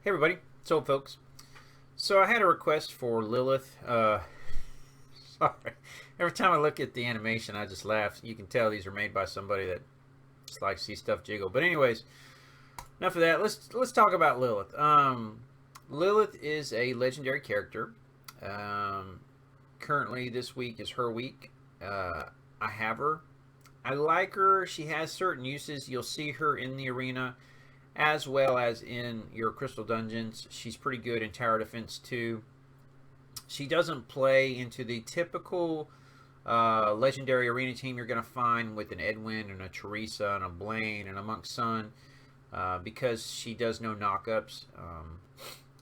Hey everybody, it's old folks. So I had a request for Lilith. Sorry, every time I look at the animation, I just laugh. You can tell these are made by somebody that just likes to see stuff jiggle. But anyways, enough of that. Let's talk about Lilith. Lilith is a legendary character. Currently, this week is her week. I have her. I like her. She has certain uses. You'll see her in the arena as well as in your crystal dungeons. She's pretty good in tower defense too. She doesn't play into the typical legendary arena team you're going to find with an Edwin and a Teresa and a Blaine and a Monk Sun because she does no knockups.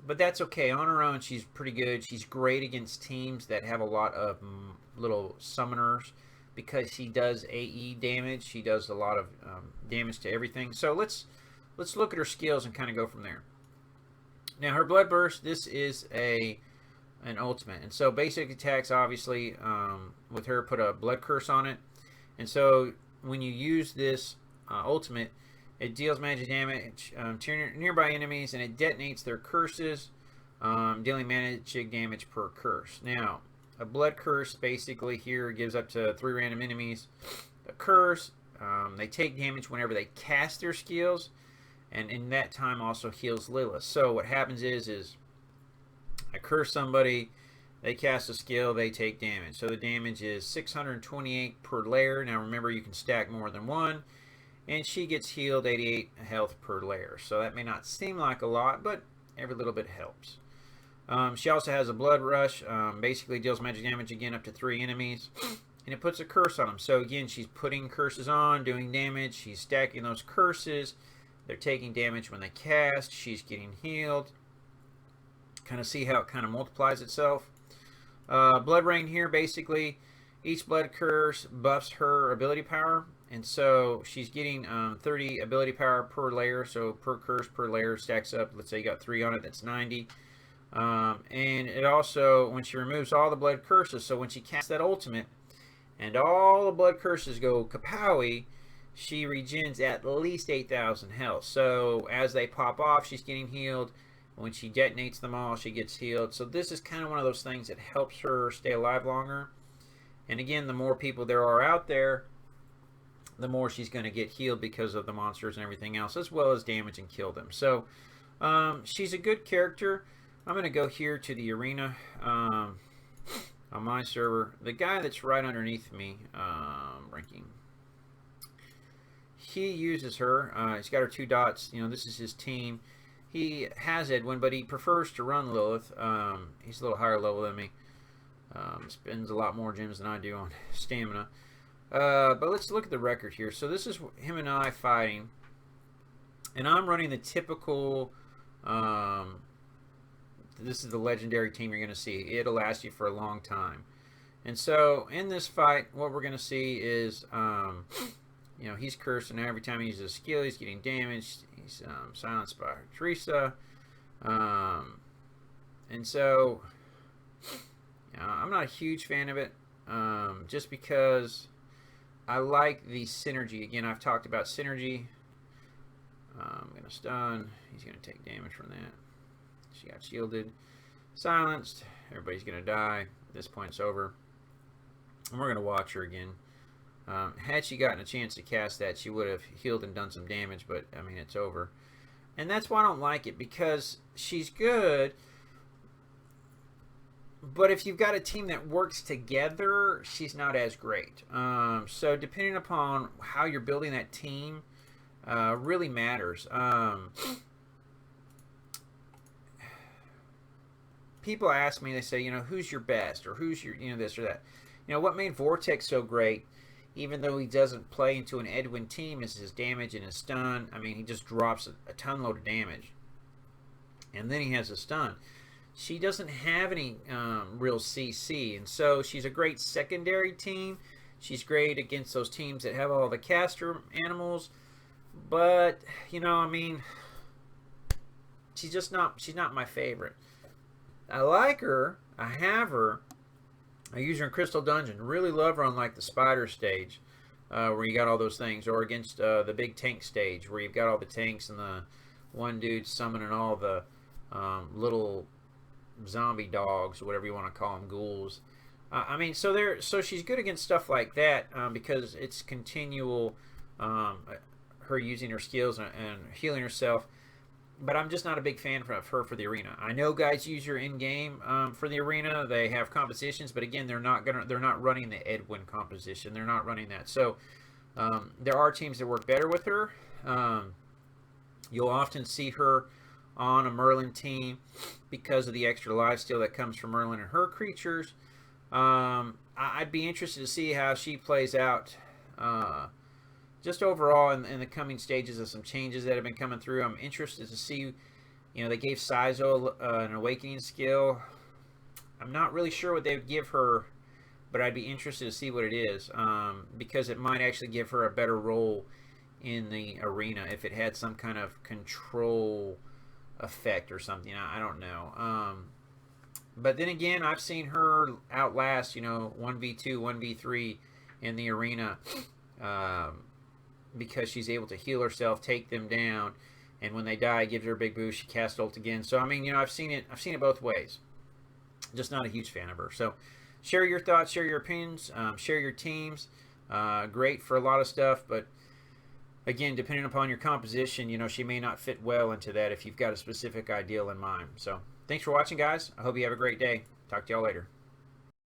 But that's okay. On her own, she's pretty good. She's great against teams that have a lot of little summoners because she does AE damage. She does a lot of damage to everything. So let's look at her skills and kind of go from there. Now her blood burst, this is an ultimate, and so basic attacks obviously with her put a blood curse on it, and so when you use this ultimate, it deals magic damage to nearby enemies and it detonates their curses, dealing magic damage per curse. Now a blood curse basically here gives up to 3 random enemies a curse. They take damage whenever they cast their skills, and in that time also heals Lilith. So what happens is I curse somebody, they cast a skill, they take damage. So the damage is 628 per layer. Now remember, you can stack more than one, and she gets healed 88 health per layer. So that may not seem like a lot, but every little bit helps. She also has a blood rush, basically deals magic damage again up to 3 enemies, and it puts a curse on them. So again, she's putting curses on, doing damage, she's stacking those curses. They're taking damage when they cast. She's getting healed. Kind of see how it kind of multiplies itself. Blood Rain here, basically, each blood curse buffs her ability power. And so she's getting 30 ability power per layer. So per curse per layer stacks up. Let's say you got 3 on it, that's 90. And it also, when she removes all the blood curses, so when she casts that ultimate and all the blood curses go kapowie, she regens at least 8,000 health. So as they pop off, she's getting healed. When she detonates them all, she gets healed. So this is kind of one of those things that helps her stay alive longer. And again, the more people there are out there, the more she's going to get healed because of the monsters and everything else, as well as damage and kill them. So she's a good character. I'm going to go here to the arena on my server. The guy that's right underneath me, ranking, he uses her. He's got her 2 dots. You know, this is his team. He has Edwin, but he prefers to run Lilith. He's a little higher level than me. Spends a lot more gems than I do on stamina. But let's look at the record here. So this is him and I fighting. And I'm running the typical... this is the legendary team you're going to see. It'll last you for a long time. And so in this fight, what we're going to see is... you know, he's cursed, and every time he uses a skill, he's getting damaged. He's silenced by Teresa. And so, I'm not a huge fan of it, just because I like the synergy. Again, I've talked about synergy. I'm going to stun. He's going to take damage from that. She got shielded. Silenced. Everybody's going to die. At this point, it's over. And we're going to watch her again. Had she gotten a chance to cast that, she would have healed and done some damage, but I mean, it's over. And that's why I don't like it, because she's good, but if you've got a team that works together, she's not as great. So depending upon how you're building that team really matters. People ask me, they say, you know, who's your best, or who's your, you know, this or that. You know, what made Vortex so great, even though he doesn't play into an Edwin team, is his damage and his stun. I mean, he just drops a ton load of damage. And then he has a stun. She doesn't have any real CC, and so she's a great secondary team. She's great against those teams that have all the caster animals. But, you know, I mean, she's not my favorite. I like her. I have her. I use her in Crystal Dungeon. Really love her on like the Spider stage, where you got all those things, or against the big tank stage, where you've got all the tanks and the one dude summoning all the little zombie dogs, or whatever you want to call them, ghouls. I mean, so she's good against stuff like that because it's continual, her using her skills and healing herself. But I'm just not a big fan of her for the arena. I know guys use her in game for the arena. They have compositions, but again, they're not running the Edwin composition. They're not running that. So there are teams that work better with her. You'll often see her on a Merlin team because of the extra lifesteal that comes from Merlin and her creatures. I'd be interested to see how she plays out just overall in the coming stages of some changes that have been coming through. I'm interested to see, they gave Sizo an awakening skill. I'm not really sure what they would give her, but I'd be interested to see what it is because it might actually give her a better role in the arena if it had some kind of control effect or something. I don't know. But then again, I've seen her outlast, 1v2, 1v3 in the arena because she's able to heal herself, take them down, and when they die, it gives her a big boost. She casts ult again. So I mean, I've seen it both ways. Just not a huge fan of her. So share your thoughts, share your opinions, share your teams. Great for a lot of stuff, but again, depending upon your composition, she may not fit well into that if you've got a specific ideal in mind. So thanks for watching, guys. I hope you have a great day. Talk to y'all later.